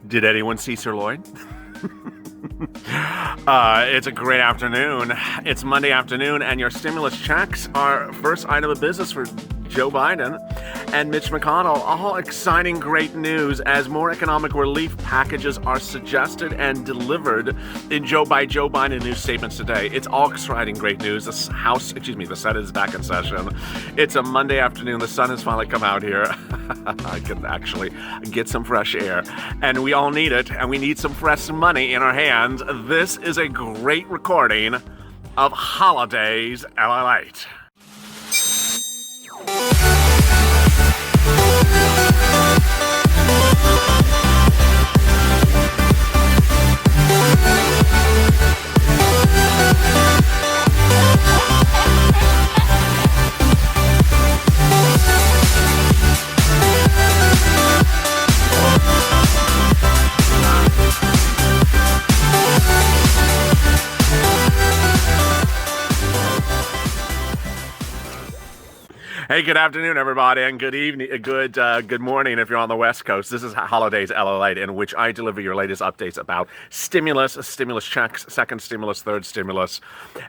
Did anyone see Sir Lloyd? It's a great afternoon. It's Monday afternoon, and your stimulus checks are first item of business for Joe Biden and Mitch McConnell. All exciting, great news as more economic relief packages are suggested and delivered in Joe Biden news statements today. It's all exciting, great news. The Senate is back in session. It's a Monday afternoon. The sun has finally come out here. I can actually get some fresh air, and we all need it, and we need some fresh money in our hands. This is a great recording of Holidays LALATE. Hey, good afternoon, everybody, and good evening, good morning if you're on the West Coast. This is Holidays LALATE, in which I deliver your latest updates about stimulus checks, second stimulus, third stimulus,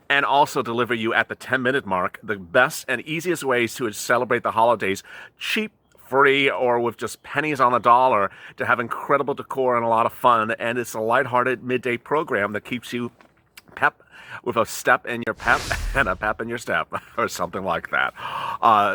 and also deliver you at the 10-minute mark the best and easiest ways to celebrate the holidays, cheap, free, or with just pennies on the dollar, to have incredible decor and a lot of fun. And it's a lighthearted midday program that keeps you pep, with a step in your pep and a pep in your step, or something like that.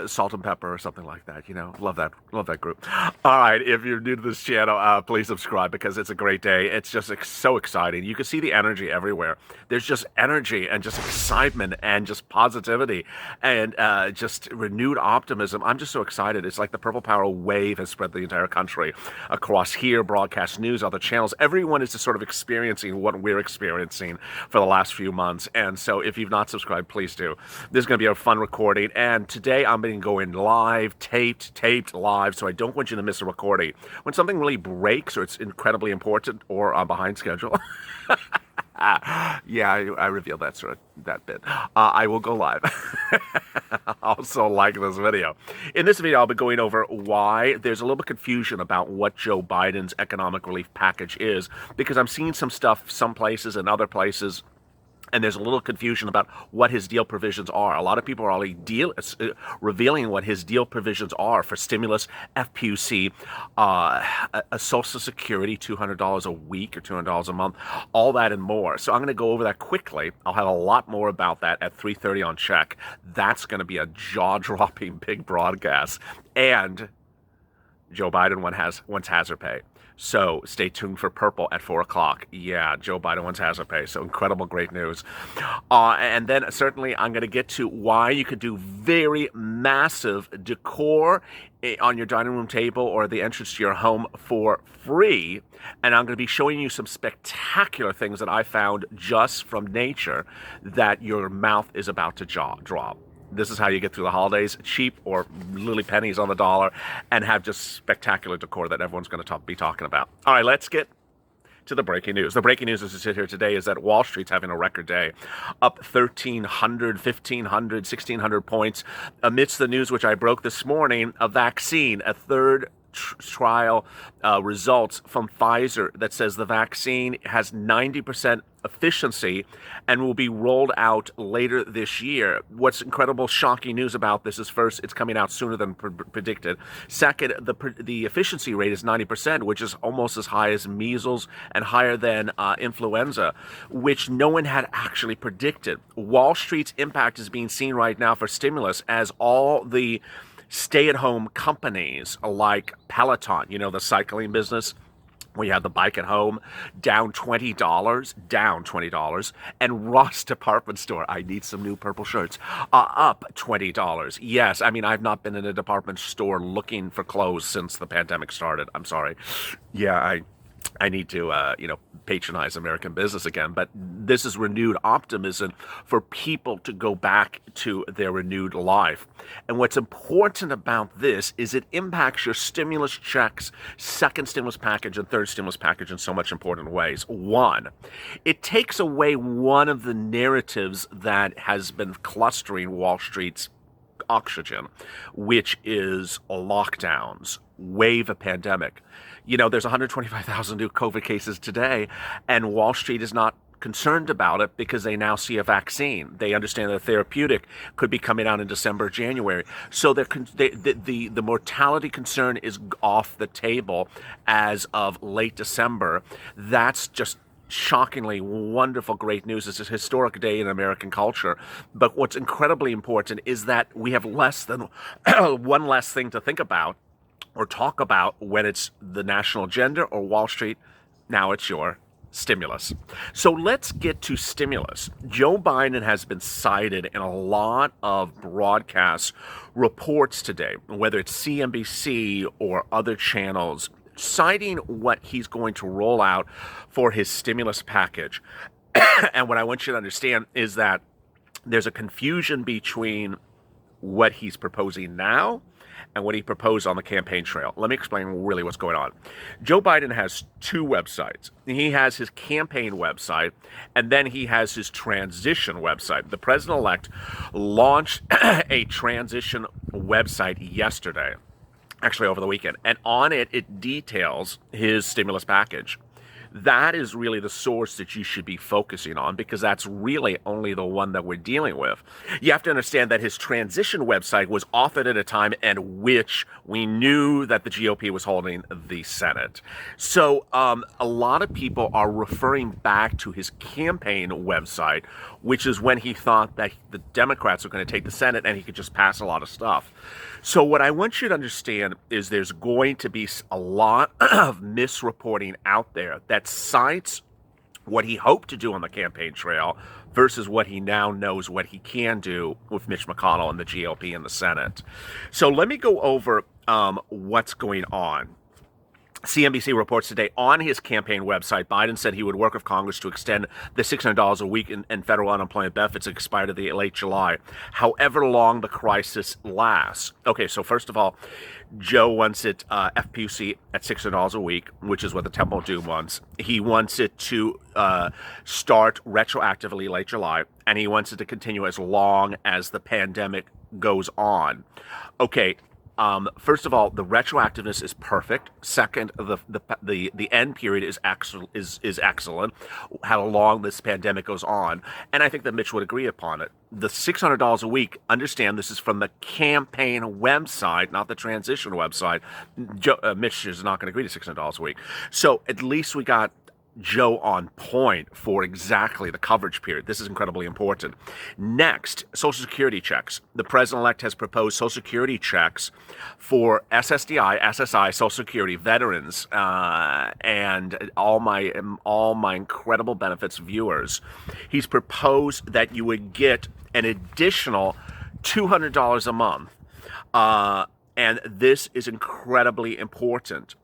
Salt and pepper or something like that. You know, love that group. All right, if you're new to this channel, please subscribe, because it's a great day. It's just so exciting. You can see the energy everywhere. There's just energy and just excitement and just positivity and just renewed optimism. I'm just so excited. It's like the Purple Power wave has spread the entire country across here, broadcast news, other channels. Everyone is just sort of experiencing what we're experiencing for the last few months. And so if you've not subscribed, please do. This is going to be a fun recording. And today I'm going to go in live, taped live, so I don't want you to miss a recording. When something really breaks, or it's incredibly important, or I'm behind schedule, yeah, I revealed that bit. I will go live. Also, like this video. In this video, I'll be going over why there's a little bit of confusion about what Joe Biden's economic relief package is, because I'm seeing some stuff some places and other places, and there's a little confusion about what his deal provisions are. A lot of people are already revealing what his deal provisions are for stimulus, FPUC, a Social Security, $200 a week or $200 a month, all that and more. So I'm going to go over that quickly. I'll have a lot more about that at 3:30 on Check. That's going to be a jaw-dropping big broadcast. And Joe Biden wants hazard pay. So stay tuned for Purple at 4 o'clock. Yeah, Joe Biden wants hazard pay. So incredible, great news. And then certainly I'm going to get to why you could do very massive decor on your dining room table or the entrance to your home for free. And I'm going to be showing you some spectacular things that I found just from nature that your mouth is about to drop. This is how you get through the holidays, cheap or literally pennies on the dollar, and have just spectacular decor that everyone's going to be talking about. All right, let's get to the breaking news. The breaking news as we sit here today is that Wall Street's having a record day, up 1,300, 1,500, 1,600 points amidst the news which I broke this morning, a vaccine, a third trial results from Pfizer that says the vaccine has 90% efficiency and will be rolled out later this year. What's incredible, shocking news about this is, first, it's coming out sooner than predicted. Second, the efficiency rate is 90%, which is almost as high as measles and higher than influenza, which no one had actually predicted. Wall Street's impact is being seen right now for stimulus as all the stay-at-home companies like Peloton, you know, the cycling business, where you have the bike at home, down $20, and Ross Department Store, I need some new purple shirts, up $20. Yes, I mean, I've not been in a department store looking for clothes since the pandemic started. I'm sorry. Yeah, I need to, patronize American business again. But this is renewed optimism for people to go back to their renewed life. And what's important about this is it impacts your stimulus checks, second stimulus package, and third stimulus package in so much important ways. One, it takes away one of the narratives that has been clustering Wall Street's oxygen, which is lockdowns, wave of pandemic. There's 125,000 new COVID cases today, and Wall Street is not concerned about it because they now see a vaccine. They understand that a therapeutic could be coming out in December, January. So the mortality concern is off the table as of late December. That's just shockingly wonderful, great news. It's a historic day in American culture. But what's incredibly important is that we have less than one less thing to think about or talk about when it's the national agenda or Wall Street. Now it's your stimulus. So let's get to stimulus. Joe Biden has been cited in a lot of broadcast reports today, whether it's CNBC or other channels, citing what he's going to roll out for his stimulus package. And what I want you to understand is that there's a confusion between what he's proposing now and what he proposed on the campaign trail. Let me explain really what's going on. Joe Biden has two websites. He has his campaign website, and then he has his transition website. The president-elect launched a transition website yesterday, actually over the weekend, and on it, it details his stimulus package. That is really the source that you should be focusing on, because that's really only the one that we're dealing with. You have to understand that his transition website was authored at a time in which we knew that the GOP was holding the Senate. So a lot of people are referring back to his campaign website, which is when he thought that the Democrats were going to take the Senate and he could just pass a lot of stuff. So what I want you to understand is there's going to be a lot of misreporting out there that cites what he hoped to do on the campaign trail versus what he now knows what he can do with Mitch McConnell and the GOP in the Senate. So let me go over what's going on. CNBC reports today on his campaign website, Biden said he would work with Congress to extend the $600 a week in federal unemployment benefits that expired in late July, however long the crisis lasts. Okay, so first of all, Joe wants it FPUC at $600 a week, which is what the Temple Doom wants. He wants it to start retroactively late July, and he wants it to continue as long as the pandemic goes on. Okay. First of all, the retroactiveness is perfect. Second, the end period is excellent. How long this pandemic goes on, and I think that Mitch would agree upon it. The $600 a week. Understand this is from the campaign website, not the transition website. Mitch is not going to agree to $600 a week. So at least we got Joe on point for exactly the coverage period. This is incredibly important. Next, Social Security checks. The president-elect has proposed Social Security checks for SSDI, SSI, Social Security, veterans, and all my incredible benefits viewers. He's proposed that you would get an additional $200 a month. And this is incredibly important.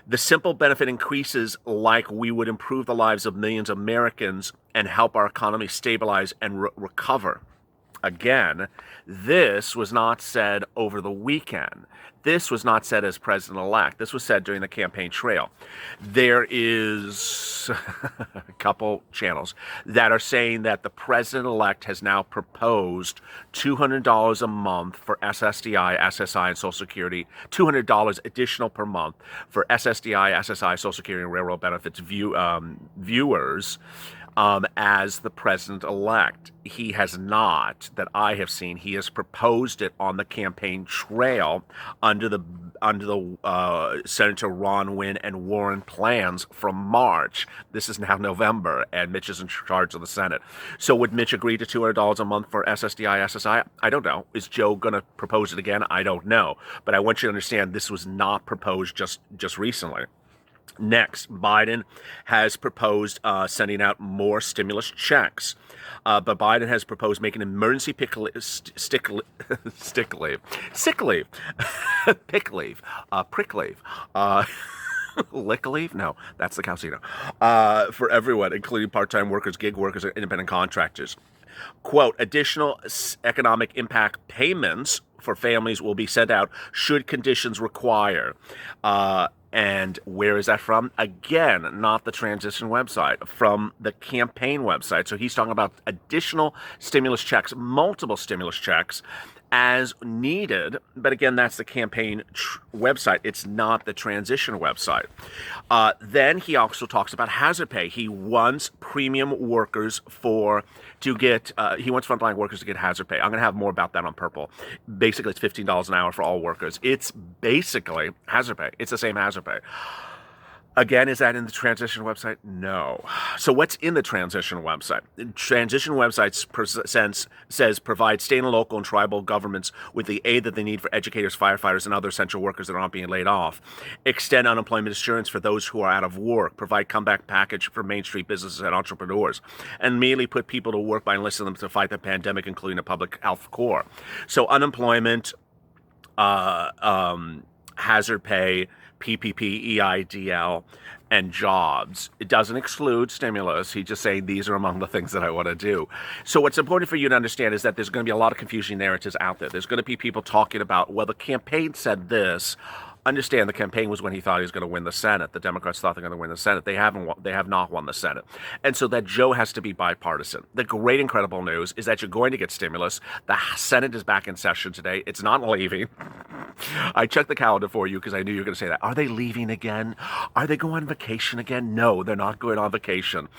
The simple benefit increases like we would improve the lives of millions of Americans and help our economy stabilize and recover. Again, this was not said over the weekend. This was not said as president-elect. This was said during the campaign trail. There is a couple channels that are saying that the president-elect has now proposed $200 a month for SSDI, SSI, and Social Security, $200 additional per month for SSDI, SSI, Social Security, and railroad benefits viewers. As the president-elect. He has not, that I have seen. He has proposed it on the campaign trail under the Senator Ron Wynn and Warren plans from March. This is now November, and Mitch is in charge of the Senate. So would Mitch agree to $200 a month for SSDI, SSI? I don't know. Is Joe going to propose it again? I don't know. But I want you to understand this was not proposed just recently. Next, Biden has proposed sending out more stimulus checks. But Biden has proposed making emergency sick leave, prick leave, lick leave? No, that's the Calcino. For everyone, including part-time workers, gig workers, and independent contractors. Quote, additional economic impact payments for families will be sent out should conditions require. And where is that from? Again, not the transition website, from the campaign website. So he's talking about additional stimulus checks, multiple stimulus checks, as needed. But again, that's the campaign website. It's not the transition website. Then he also talks about hazard pay. He wants premium workers he wants frontline workers to get hazard pay. I'm going to have more about that on Purple. Basically, it's $15 an hour for all workers. It's basically hazard pay. It's the same hazard pay. Again, is that in the transition website? No. So what's in the transition website? The transition website says provide state and local and tribal governments with the aid that they need for educators, firefighters, and other essential workers that aren't being laid off. Extend unemployment insurance for those who are out of work. Provide comeback package for Main Street businesses and entrepreneurs. And immediately put people to work by enlisting them to fight the pandemic, including the public health corps. So unemployment, hazard pay, PPP, EIDL, and jobs. It doesn't exclude stimulus. He's just saying these are among the things that I want to do. So what's important for you to understand is that there's going to be a lot of confusing narratives out there. There's going to be people talking about, well, the campaign said this. Understand, the campaign was when he thought he was going to win the Senate. The Democrats thought they're going to win the Senate. They have not won the Senate. And so that Joe has to be bipartisan. The great, incredible news is that you're going to get stimulus. The Senate is back in session today. It's not leaving. I checked the calendar for you because I knew you were going to say that. Are they leaving again? Are they going on vacation again? No, they're not going on vacation.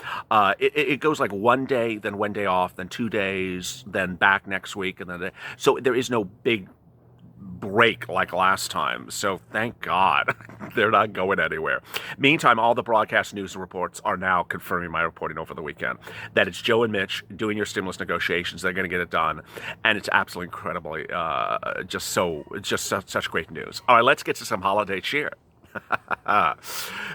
It goes like one day, then one day off, then 2 days, then back next week. So there is no big break like last time. So thank God they're not going anywhere. Meantime, all the broadcast news reports are now confirming my reporting over the weekend that it's Joe and Mitch doing your stimulus negotiations. They're going to get it done. And it's absolutely incredibly, such great news. All right, let's get to some holiday cheer.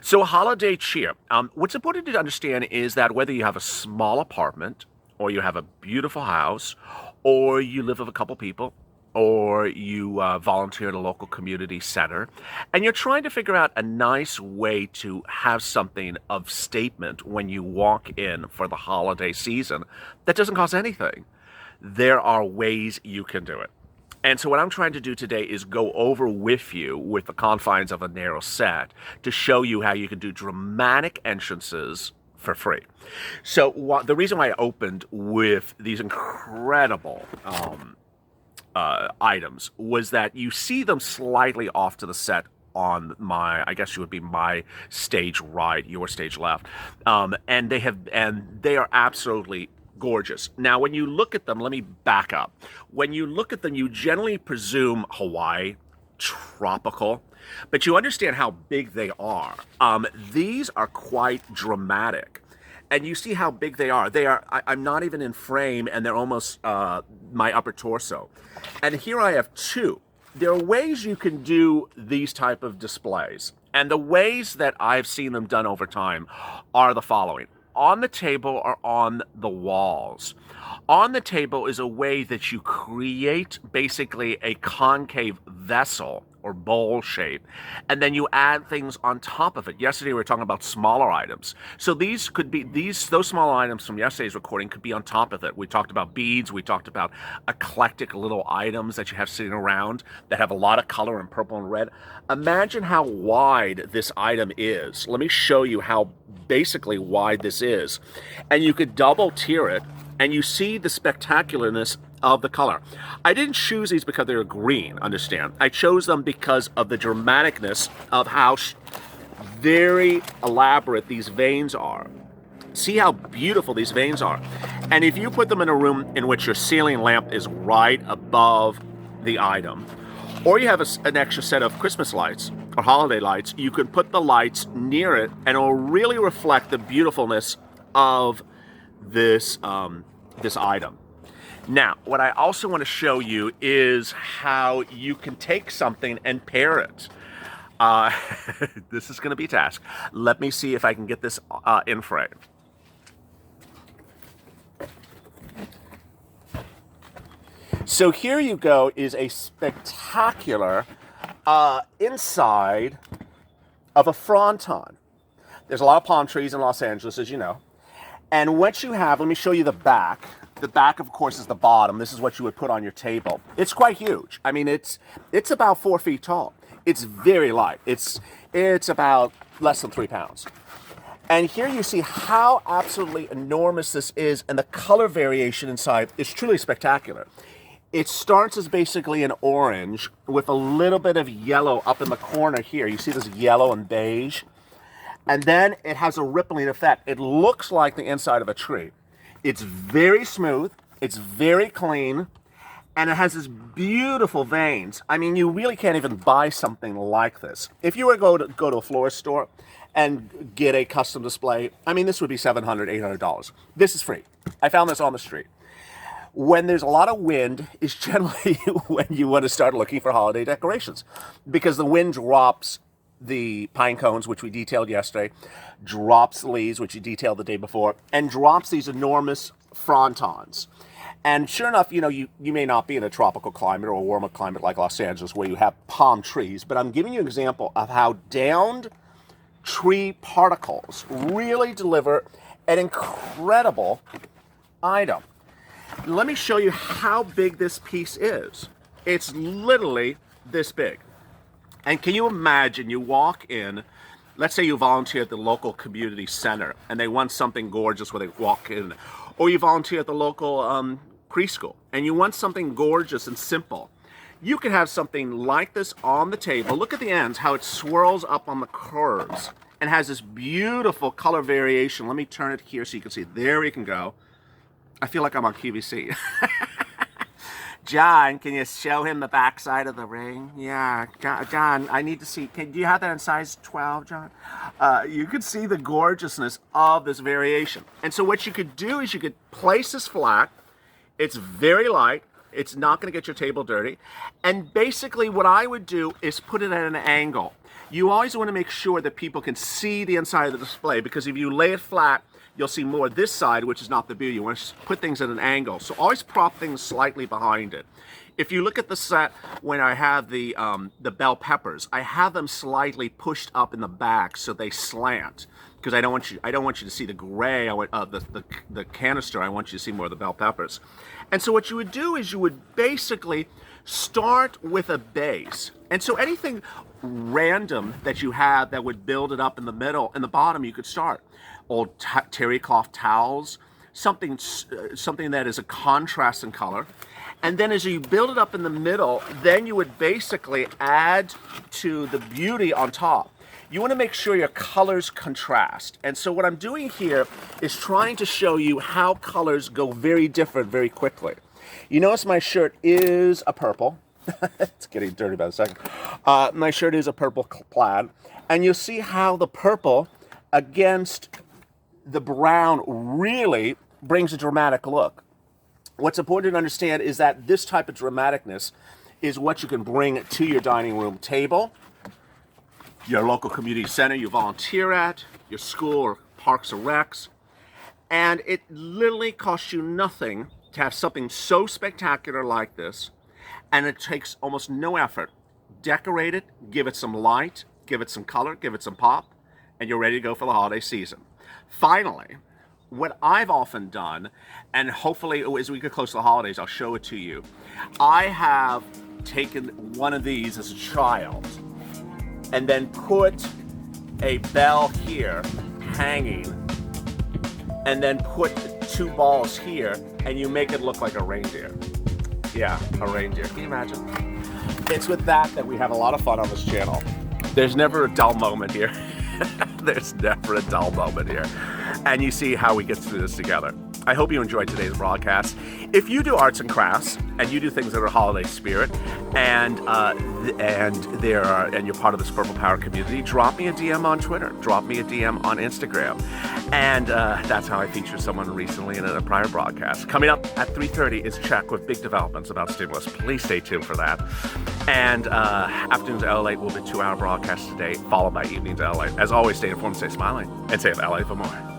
So holiday cheer. What's important to understand is that whether you have a small apartment or you have a beautiful house or you live with a couple people, or you volunteer at a local community center, and you're trying to figure out a nice way to have something of statement when you walk in for the holiday season that doesn't cost anything, there are ways you can do it. And so what I'm trying to do today is go over with you, with the confines of a narrow set, to show you how you can do dramatic entrances for free. So the reason why I opened with these incredible items was that you see them slightly off to the set on I guess you would be my stage right, your stage left, and they are absolutely gorgeous. Now, when you look at them, let me back up. When you look at them, you generally presume Hawaii, tropical, but you understand how big they are. These are quite dramatic. And you see how big they are. I'm not even in frame, and they're almost my upper torso. And here I have two. There are ways you can do these type of displays. And the ways that I've seen them done over time are the following. On the table or on the walls. On the table is a way that you create basically a concave vessel or bowl shape, and then you add things on top of it. Yesterday we were talking about smaller items. So those smaller items from yesterday's recording could be on top of it. We talked about beads, we talked about eclectic little items that you have sitting around that have a lot of color in purple and red. Imagine how wide this item is. Let me show you how basically wide this is. And you could double tier it, and you see the spectacularness of the color. I didn't choose these because they were green, understand. I chose them because of the dramaticness of how very elaborate these veins are. See how beautiful these veins are. And if you put them in a room in which your ceiling lamp is right above the item, or you have an extra set of Christmas lights or holiday lights, you could put the lights near it and it will really reflect the beautifulness of this item. Now, what I also want to show you is how you can take something and pair it. This is going to be a task. Let me see if I can get this in frame. So here you go is a spectacular inside of a fronton. There's a lot of palm trees in Los Angeles, as you know. And what you have, let me show you the back. The back, of course, is the bottom. This is what you would put on your table. It's quite huge. I mean, it's about 4 feet tall. It's very light. It's about less than 3 pounds. And here you see how absolutely enormous this is, and the color variation inside is truly spectacular. It starts as basically an orange with a little bit of yellow up in the corner here. You see this yellow and beige? And then it has a rippling effect. It looks like the inside of a tree. It's very smooth, it's very clean, and it has this beautiful veins. I mean, you really can't even buy something like this. If you were to go to a florist store and get a custom display, I mean, this would be $700, $800. This is free. I found this on the street. When there's a lot of wind is generally when you want to start looking for holiday decorations, because the wind drops the pine cones, which we detailed yesterday, drops the leaves, which you detailed the day before, and drops these enormous frontons. And sure enough, you know, you may not be in a tropical climate or a warmer climate like Los Angeles where you have palm trees, but I'm giving you an example of how downed tree particles really deliver an incredible item. Let me show you how big this piece is. It's literally this big. And can you imagine, you walk in, let's say you volunteer at the local community center and they want something gorgeous where they walk in, or you volunteer at the local preschool and you want something gorgeous and simple. You can have something like this on the table. Look at the ends, how it swirls up on the curves and has this beautiful color variation. Let me turn it here so you can see. There we can go. I feel like I'm on QVC. John, can you show him the backside of the ring? Yeah, John, I need to see. Do you have that in size 12, John? You could see the gorgeousness of this variation. And so what you could do is you could place this flat. It's very light. It's not going to get your table dirty. And basically what I would do is put it at an angle. You always want to make sure that people can see the inside of the display, because if you lay it flat, you'll see more this side, which is not the beauty. You want to put things at an angle. So always prop things slightly behind it. If you look at the set, when I have the bell peppers, I have them slightly pushed up in the back so they slant, because I don't want you to see the gray. I want the canister. I want you to see more of the bell peppers. And so what you would do is you would basically start with a base. And so anything random that you have that would build it up in the middle and the bottom, you could start. Old terry cloth towels, something that is a contrast in color. And then as you build it up in the middle, then you would basically add to the beauty on top. You want to make sure your colors contrast. And so what I'm doing here is trying to show you how colors go very different very quickly. You notice my shirt is a purple. It's getting dirty by the second. My shirt is a purple plaid. And you'll see how the purple against the brown really brings a dramatic look. What's important to understand is that this type of dramaticness is what you can bring to your dining room table, your local community center you volunteer at, your school or parks or recs, and it literally costs you nothing to have something so spectacular like this, and it takes almost no effort. Decorate it, give it some light, give it some color, give it some pop, and you're ready to go for the holiday season. Finally, what I've often done, and hopefully as we get close to the holidays, I'll show it to you. I have taken one of these as a child and then put a bell here hanging and then put two balls here, and you make it look like a reindeer. Yeah, a reindeer. Can you imagine? It's with that we have a lot of fun on this channel. There's never a dull moment here. There's never a dull moment here. And you see how we get through this together. I hope you enjoyed today's broadcast. If you do arts and crafts and you do things that are holiday spirit, and you're part of this Purple Power community, drop me a DM on Twitter, drop me a DM on Instagram, and that's how I featured someone recently in a prior broadcast. Coming up at 3:30 is Check with big developments about stimulus. Please stay tuned for that. And Afternoons at LALATE will be a 2-hour broadcast today, followed by Evenings at LALATE. As always, stay informed, stay smiling, and save LA for more.